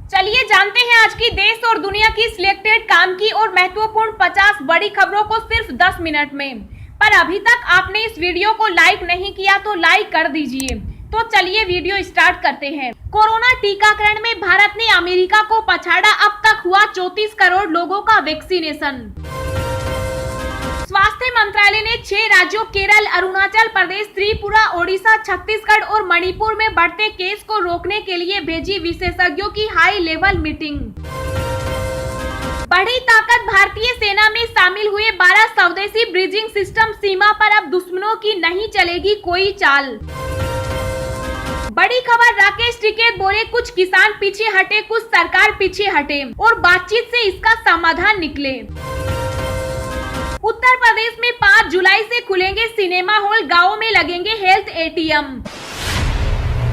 चलिए जानते हैं आज की देश और दुनिया की सिलेक्टेड काम की और महत्वपूर्ण 50 बड़ी खबरों को सिर्फ 10 मिनट में। पर अभी तक आपने इस वीडियो को लाइक नहीं किया तो लाइक कर दीजिए। तो चलिए वीडियो स्टार्ट करते हैं। कोरोना टीकाकरण में भारत ने अमेरिका को पछाड़ा, अब तक हुआ 34 करोड़ लोगों का वैक्सीनेशन। स्वास्थ्य मंत्रालय ने 6 राज्यों केरल, अरुणाचल प्रदेश, त्रिपुरा, ओडिशा, छत्तीसगढ़ और मणिपुर में बढ़ते केस को रोकने के लिए भेजी विशेषज्ञों की हाई लेवल मीटिंग। बढ़ी ताकत, भारतीय सेना में शामिल हुए 12 स्वदेशी ब्रिजिंग सिस्टम, सीमा पर अब दुश्मनों की नहीं चलेगी कोई चाल। बड़ी खबर, राकेश टिकैत बोले कुछ किसान पीछे हटे, कुछ सरकार पीछे हटे और बातचीत से इसका समाधान निकले। उत्तर प्रदेश में 5 जुलाई से खुलेंगे सिनेमा हॉल, गांवों में लगेंगे हेल्थ एटीएम।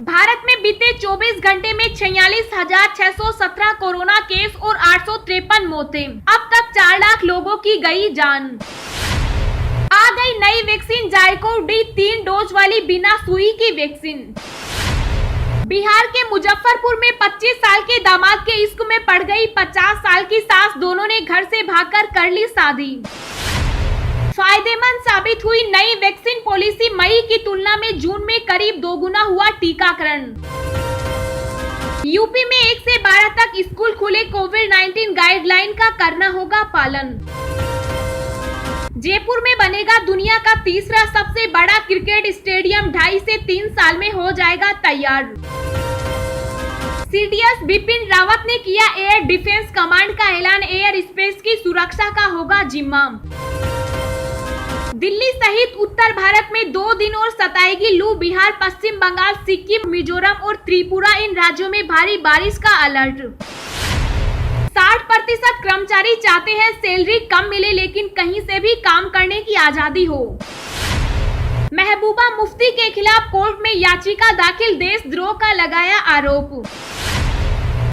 भारत में बीते 24 घंटे में 46,617 कोरोना केस और 853 मौतें। अब तक 4 लाख लोगों की गई जान। आ गई नई वैक्सीन जायकोव डी, 3 डोज वाली बिना सुई की वैक्सीन। बिहार के मुजफ्फरपुर में 25 साल के दामाद के इश्क में पड़ गई 50 साल की सास, दोनों ने घर से भागकर कर ली शादी। फायदेमंद साबित हुई नई वैक्सीन पॉलिसी, मई की तुलना में जून में करीब 2 गुना हुआ टीकाकरण। यूपी में 1 से 12 तक स्कूल खुले, कोविड-19 गाइडलाइन का करना होगा पालन। जयपुर में बनेगा दुनिया का तीसरा सबसे बड़ा क्रिकेट स्टेडियम, 2.5 से 3 साल में हो जाएगा तैयार। सीडीएस बिपिन रावत ने किया एयर डिफेंस कमांड का ऐलान, एयर स्पेस की सुरक्षा का होगा जिम्मा। दिल्ली सहित उत्तर भारत में 2 दिन और सताएगी लू, बिहार, पश्चिम बंगाल, सिक्किम, मिजोरम और त्रिपुरा, इन राज्यों में भारी बारिश का अलर्ट। 60% कर्मचारी चाहते हैं सैलरी कम मिले लेकिन कहीं से भी काम करने की आजादी हो। महबूबा मुफ्ती के खिलाफ कोर्ट में याचिका दाखिल, देशद्रोह का लगाया आरोप।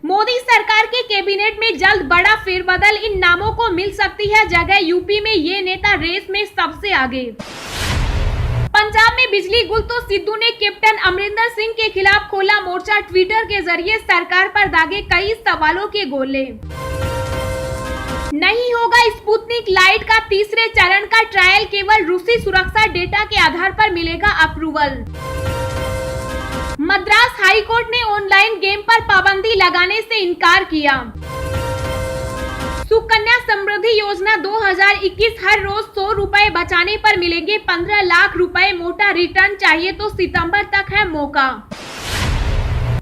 मोदी सरकार के कैबिनेट में जल्द बड़ा फेरबदल, इन नामों को मिल सकती है जगह, यूपी में ये नेता रेस में सबसे आगे। पंजाब में बिजली गुल तो सिद्धू ने कैप्टन अमरिंदर सिंह के खिलाफ खोला मोर्चा, ट्विटर के जरिए सरकार पर दागे कई सवालों के गोले। नहीं होगा स्पुतनिक लाइट का तीसरे चरण का ट्रायल, केवल रूसी सुरक्षा डेटा के आधार पर मिलेगा अप्रूवल। मद्रास हाई कोर्ट ने ऑनलाइन गेम पर पाबंदी लगाने से इनकार किया। सुकन्या समृद्धि योजना 2021, हर रोज 100 रुपए बचाने पर मिलेंगे 15 लाख रुपए, मोटा रिटर्न चाहिए तो सितंबर तक है मौका।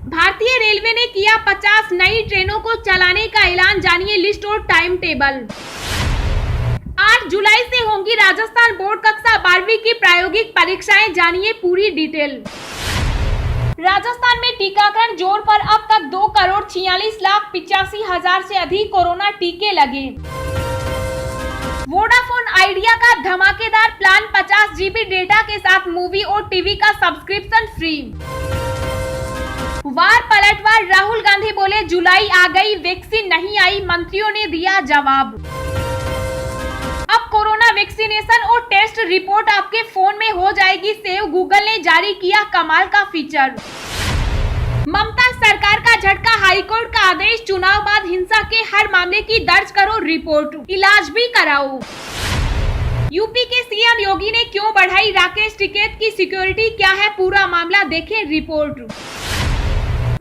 भारतीय रेलवे ने किया 50 नई ट्रेनों को चलाने का ऐलान, जानिए लिस्ट और टाइम टेबल। 8 जुलाई से होंगी राजस्थान बोर्ड कक्षा 12वीं की प्रायोगिक परीक्षाएं, जानिए पूरी डिटेल। राजस्थान में टीकाकरण जोर पर, अब तक 2,46,85,000 से अधिक कोरोना टीके लगे। वोडाफोन आइडिया का धमाकेदार प्लान, 50 GB डेटा के साथ मूवी और टीवी का सब्सक्रिप्शन फ्री। वार पलटवार, राहुल गांधी बोले जुलाई आ गई, वैक्सीन नहीं आई, मंत्रियों ने दिया जवाब। अब कोरोना वैक्सीनेशन और टेस्ट रिपोर्ट आपके फोन में हो जाएगी सेव, गूगल ने जारी किया कमाल का फीचर। ममता सरकार का झटका, हाईकोर्ट का आदेश, चुनाव बाद हिंसा के हर मामले की दर्ज करो रिपोर्ट, इलाज भी कराओ। यूपी के सीएम योगी ने क्यों बढ़ाई राकेश टिकैत की सिक्योरिटी, क्या है पूरा मामला, देखें रिपोर्ट।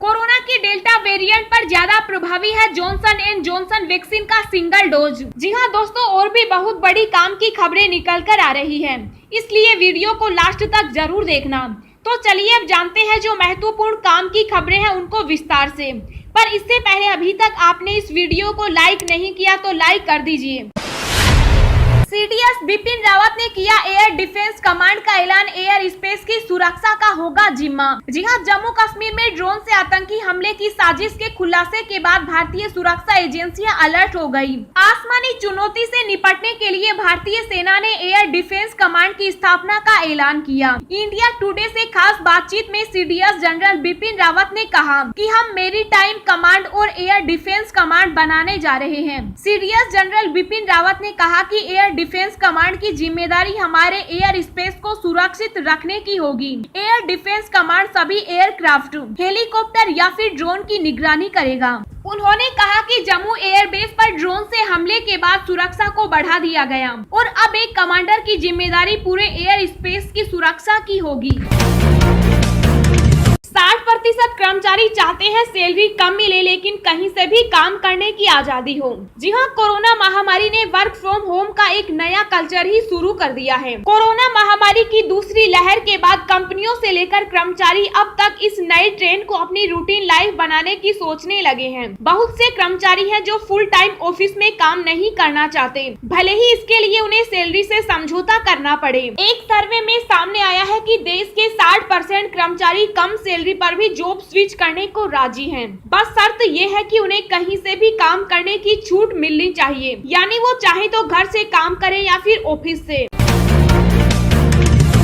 कोरोना की डेल्टा वेरिएंट पर ज्यादा प्रभावी है जॉनसन एंड जॉनसन वैक्सीन का सिंगल डोज। जी हां दोस्तों, और भी बहुत बड़ी काम की खबरें निकल कर आ रही हैं, इसलिए वीडियो को लास्ट तक जरूर देखना। तो चलिए अब जानते हैं जो महत्वपूर्ण काम की खबरें हैं उनको विस्तार से। पर इससे पहले अभी तक आपने इस वीडियो को लाइक नहीं किया तो लाइक कर दीजिए। सीडीएस बिपिन रावत ने किया एयर डिफेंस कमांड का ऐलान, एयर स्पेस की सुरक्षा का होगा जिम्मा। जी हां, जम्मू कश्मीर में ड्रोन से आतंकी हमले की साजिश के खुलासे के बाद भारतीय सुरक्षा एजेंसियां अलर्ट हो गई। आसमानी चुनौती से निपटने के लिए भारतीय सेना ने एयर डिफेंस कमांड की स्थापना का ऐलान किया। इंडिया टुडे से खास बातचीत में सीडीएस जनरल बिपिन रावत ने कहा कि हम मेरीटाइम कमांड और एयर डिफेंस कमांड बनाने जा रहे हैं। सीडीएस जनरल बिपिन रावत ने कहा कि एयर डिफेंस कमांड की जिम्मेदारी हमारे एयर स्पेस को सुरक्षित रखने की होगी। एयर डिफेंस कमांड सभी एयरक्राफ्ट, हेलीकॉप्टर या फिर ड्रोन की निगरानी करेगा। उन्होंने कहा कि जम्मू एयरबेस पर ड्रोन से हमले के बाद सुरक्षा को बढ़ा दिया गया और अब एक कमांडर की जिम्मेदारी पूरे एयर स्पेस की सुरक्षा की होगी। 60% कर्मचारी चाहते हैं सैलरी कम मिले लेकिन कहीं से भी काम करने की आजादी हो। जी हां, कोरोना महामारी ने वर्क फ्रॉम होम का एक नया कल्चर ही शुरू कर दिया है। कोरोना महामारी की दूसरी लहर के बाद कंपनियों से लेकर कर्मचारी अब तक इस नए ट्रेंड को अपनी रूटीन लाइफ बनाने की सोचने लगे हैं। बहुत से कर्मचारी हैं जो फुल टाइम ऑफिस में काम नहीं करना चाहते, भले ही इसके लिए उन्हें सैलरी से समझौता करना पड़े। एक सर्वे में सामने आया है कि देश के 60% कर्मचारी कम सैलरी पर भी जॉब स्विच करने को राजी हैं। बस शर्त ये है कि उन्हें कहीं से भी काम करने की छूट मिलनी चाहिए, यानी वो चाहे तो घर से काम करें या फिर ऑफिस से।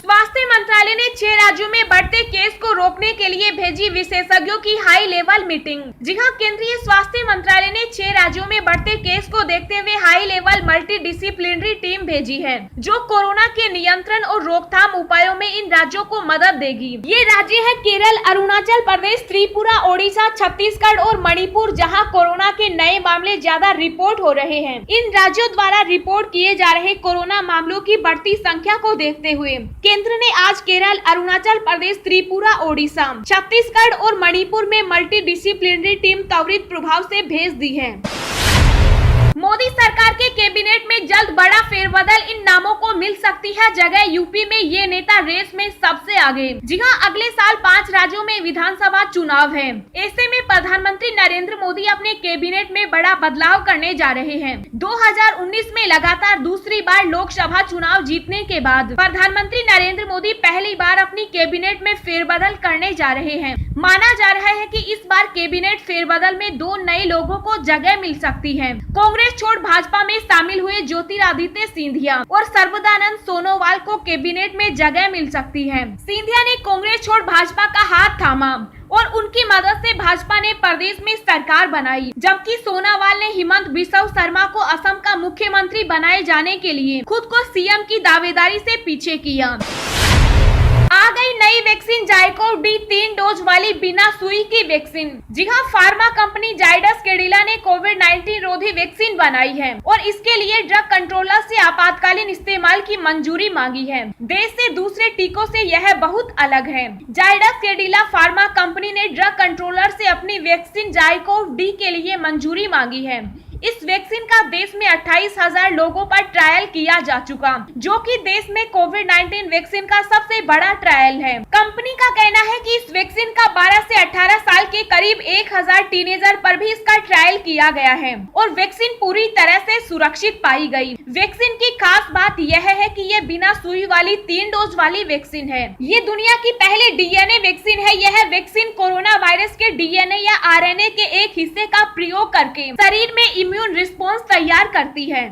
स्वास्थ्य मंत्रालय ने 6 राज्यों में बढ़ते केस को रोकने के लिए भेजी विशेषज्ञों की हाई लेवल मीटिंग। जी हां, केंद्रीय स्वास्थ्य मंत्रालय ने 6 राज्यों में बढ़ते केस को देखते हुए high level multi disciplinary team भेजी है, जो कोरोना के नियंत्रण और रोकथाम उपायों में इन राज्यों को मदद देगी। ये राज्य है केरल, अरुणाचल प्रदेश, त्रिपुरा, ओडिशा, छत्तीसगढ़ और मणिपुर, जहाँ कोरोना के नए मामले ज्यादा रिपोर्ट हो रहे हैं। इन राज्यों द्वारा रिपोर्ट किए जा रहे कोरोना मामलों की बढ़ती संख्या को देखते हुए केंद्र ने आज केरल, अरुणाचल प्रदेश, त्रिपुरा, ओडिशा, छत्तीसगढ़ और मणिपुर में मल्टी डिसिप्लिनरी टीम त्वरित प्रभाव से भेज दी है। मोदी सरकार के कैबिनेट में जल्द बड़ा फेरबदल, इन नामों को मिल सकती है जगह। यूपी में ये नेता रेस में सबसे आगे। जी हां, अगले साल 5 राज्यों में विधानसभा चुनाव है। ऐसे में प्रधानमंत्री नरेंद्र मोदी अपने कैबिनेट में बड़ा बदलाव करने जा रहे हैं। 2019 में लगातार दूसरी बार लोकसभा चुनाव जीतने के बाद प्रधानमंत्री नरेंद्र मोदी पहली बार अपनी कैबिनेट में फेरबदल करने जा रहे हैं। माना जा रहा है कि इस बार कैबिनेट फेरबदल में 2 नए लोगों को जगह मिल सकती है। कांग्रेस छोड़ भाजपा में शामिल हुए ज्योतिरादित्य सिंधिया और सर्बानंद सोनोवाल को कैबिनेट में जगह मिल सकती है। सिंधिया ने कांग्रेस छोड़ भाजपा का हाथ थामा और उनकी मदद से भाजपा ने प्रदेश में सरकार बनाई, जबकि सोनोवाल ने हिमंत बिस्वा शर्मा को असम का मुख्यमंत्री बनाए जाने के लिए खुद को सीएम की दावेदारी से पीछे किया। आ गई नई वैक्सीन जाइकोव डी 3 डोज वाली बिना सुई की वैक्सीन। जी हां, फार्मा कंपनी जाइडस कैडिला ने कोविड-19 रोधी वैक्सीन बनाई है और इसके लिए ड्रग कंट्रोलर से आपातकालीन इस्तेमाल की मंजूरी मांगी है। देश से दूसरे टीकों से यह बहुत अलग है। जाइडस कैडिला फार्मा कंपनी ने ड्रग कंट्रोलर से अपनी वैक्सीन जाइकोव डी के लिए मंजूरी मांगी है। इस वैक्सीन का देश में 28,000 लोगों पर ट्रायल किया जा चुका, जो कि देश में कोविड-19 वैक्सीन का सबसे बड़ा ट्रायल है। कंपनी का कहना है कि इस वैक्सीन का 12 से 18 साल के करीब 1,000 टीनेजर पर भी इसका ट्रायल किया गया है और वैक्सीन पूरी तरह से सुरक्षित पाई गई। वैक्सीन की खास बात यह है कि ये बिना सुई वाली 3 डोज वाली वैक्सीन है। ये दुनिया की पहली डीएनए वैक्सीन है। यह वैक्सीन कोरोना वायरस के डीएनए या आरएनए के एक हिस्से का प्रयोग करके शरीर में इम्यून रिस्पॉन्स तैयार करती है।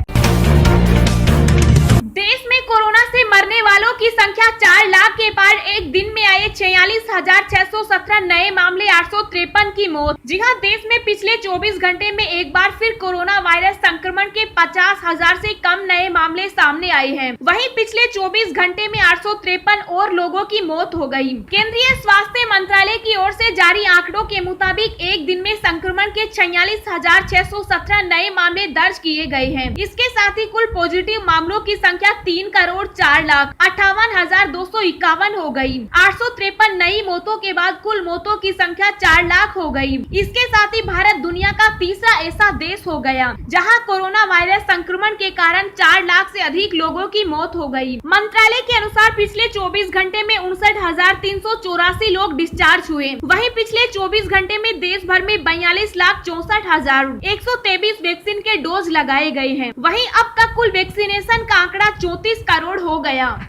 देश में कोरोना से मरने वालों की संख्या 4 लाख के पार। एक दिन में आए 46,617 नए मामले, 853 की मौत। जी हां, देश में पिछले 24 घंटे में एक बार फिर कोरोना वायरस संक्रमण के 50,000 से कम नए मामले सामने आए हैं। वहीं पिछले 24 घंटे में 853 और लोगों की मौत हो गई। केंद्रीय स्वास्थ्य मंत्रालय की ओर से जारी आंकड़ों के मुताबिक एक दिन में संक्रमण के 46,617 नए मामले दर्ज किए गए हैं। इसके साथ ही कुल पॉजिटिव मामलों की संख्या 3,04,58,251 हो गई। 853 नई मौतों के बाद कुल मौतों की संख्या 4 लाख हो गई। इसके साथ ही भारत दुनिया का तीसरा ऐसा देश हो गया जहां कोरोना वायरस संक्रमण के कारण 4 लाख से अधिक लोगों की मौत हो गई। मंत्रालय के अनुसार पिछले 24 घंटे में 59,384 लोग डिस्चार्ज हुए। वहीं पिछले 24 घंटे में देश भर में 42,64,123 वैक्सीन के डोज लगाए गए हैं। वहीं अब तक कुल वैक्सीनेशन का आंकड़ा 34 करोड़ हो गया।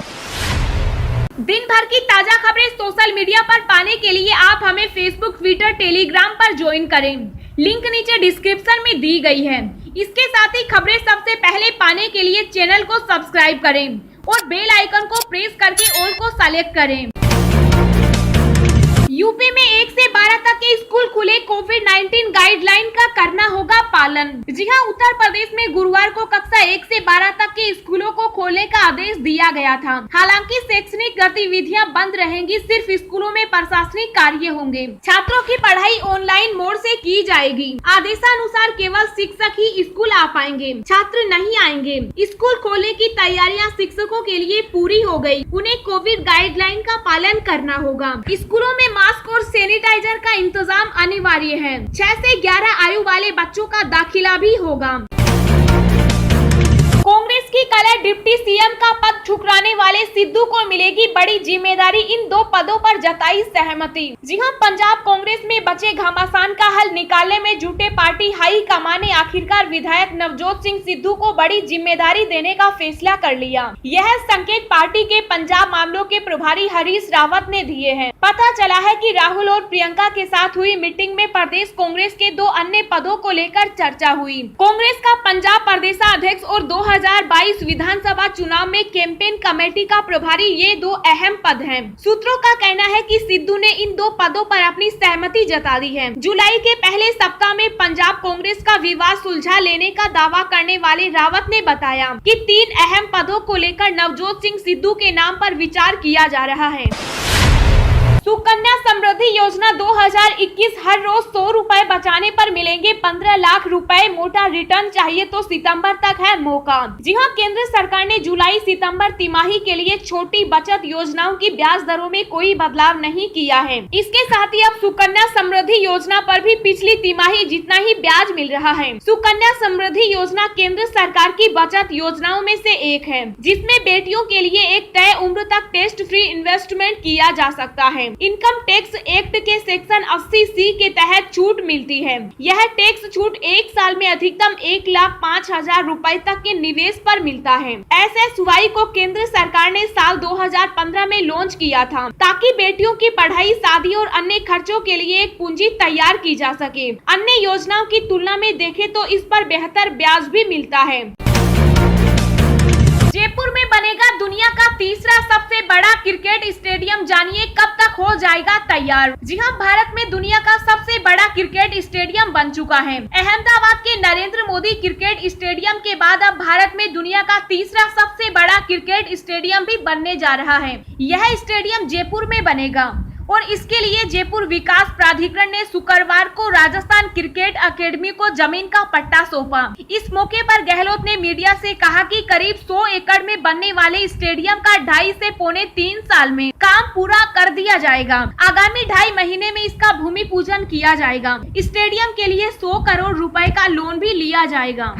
दिन भर की ताजा खबरें सोशल मीडिया पर पाने के लिए आप हमें फेसबुक, ट्विटर, टेलीग्राम पर ज्वाइन करें। लिंक नीचे डिस्क्रिप्शन में दी गई है। इसके साथ ही खबरें सबसे पहले पाने के लिए चैनल को सब्सक्राइब करें और बेल आइकन को प्रेस करके ऑल को सेलेक्ट करें। यूपी में 1 से 12 तक के स्कूल खुले, कोविड-19 गाइडलाइन का करना होगा पालन। जी हां, उत्तर प्रदेश में गुरुवार को कक्षा 1 से 12 तक के स्कूलों को खोलने का आदेश दिया गया था। हालांकि शैक्षणिक गतिविधियां बंद रहेंगी, सिर्फ स्कूलों में प्रशासनिक कार्य होंगे। छात्रों की पढ़ाई ऑनलाइन मोड से की जाएगी। आदेशानुसार केवल शिक्षक ही स्कूल आ पाएंगे, छात्र नहीं आएंगे। स्कूल खोलने की तैयारियां शिक्षकों के लिए पूरी हो गई। उन्हें कोविड गाइडलाइन का पालन करना होगा। स्कूलों में मास्क और सैनिटाइजर का इंतजाम अनिवार्य है। 6 से 11 आयु वाले बच्चों का दाखिला भी होगा। कांग्रेस की कलर डिप्टी सीएम का पद ठुकराने वाले सिद्धू को मिलेगी बड़ी जिम्मेदारी, इन 2 पदों पर जताई सहमति। जी हां, पंजाब कांग्रेस में बचे घमासान का हल निकालने में जुटे पार्टी हाई कमान ने आखिरकार विधायक नवजोत सिंह सिद्धू को बड़ी जिम्मेदारी देने का फैसला कर लिया। यह संकेत पार्टी के पंजाब मामलों के प्रभारी हरीश रावत ने दिए हैं। पता चला है कि राहुल और प्रियंका के साथ हुई मीटिंग में प्रदेश कांग्रेस के 2 अन्य पदों को लेकर चर्चा हुई। कांग्रेस का पंजाब प्रदेशाध्यक्ष और 2022 विधानसभा चुनाव में कैंपेन कमेटी का प्रभारी, ये 2 अहम पद हैं। सूत्रों का कहना है कि सिद्धू ने इन 2 पदों पर अपनी सहमति जता दी है। जुलाई के पहले सप्ताह में पंजाब कांग्रेस का विवाद सुलझा लेने का दावा करने वाले रावत ने बताया कि 3 अहम पदों को लेकर नवजोत सिंह सिद्धू के नाम पर विचार किया जा रहा है। सुकन्या समृद्धि योजना 2021, हर रोज 100 रुपए बचाने पर मिलेंगे 15 लाख रुपए। मोटा रिटर्न चाहिए तो सितंबर तक है मौका। जी हां, केंद्र सरकार ने जुलाई सितंबर तिमाही के लिए छोटी बचत योजनाओं की ब्याज दरों में कोई बदलाव नहीं किया है। इसके साथ ही अब सुकन्या समृद्धि योजना पर भी पिछली तिमाही जितना ही ब्याज मिल रहा है। सुकन्या समृद्धि योजना केंद्र सरकार की बचत योजनाओं में से एक है, जिसमें बेटियों के लिए एक तय उम्र तक टेस्ट फ्री इन्वेस्टमेंट किया जा सकता है। इनकम टैक्स एक्ट के सेक्शन 80C के तहत छूट मिलती है। यह टैक्स छूट 1 साल में अधिकतम 1,05,000 रुपए तक के निवेश पर मिलता है। SSY को केंद्र सरकार ने साल 2015 में लॉन्च किया था, ताकि बेटियों की पढ़ाई, शादी और अन्य खर्चों के लिए एक पूंजी तैयार की जा सके। अन्य योजनाओं की तुलना में देखें तो इस पर बेहतर ब्याज भी मिलता है। जयपुर में बनेगा दुनिया का तीसरा सबसे बड़ा क्रिकेट स्टेडियम, जानिए कब तक हो जाएगा तैयार। जी हां, भारत में दुनिया का सबसे बड़ा क्रिकेट स्टेडियम बन चुका है। अहमदाबाद के नरेंद्र मोदी क्रिकेट स्टेडियम के बाद अब भारत में दुनिया का तीसरा सबसे बड़ा क्रिकेट स्टेडियम भी बनने जा रहा है। यह स्टेडियम जयपुर में बनेगा और इसके लिए जयपुर विकास प्राधिकरण ने शुक्रवार को राजस्थान क्रिकेट अकेडमी को जमीन का पट्टा सौंपा। इस मौके पर गहलोत ने मीडिया से कहा कि करीब 100 एकड़ में बनने वाले स्टेडियम का 2.5 से पौने 3 साल में काम पूरा कर दिया जाएगा। आगामी 2.5 महीने में इसका भूमि पूजन किया जाएगा। स्टेडियम के लिए 100 करोड़ रुपए का लोन भी लिया जाएगा।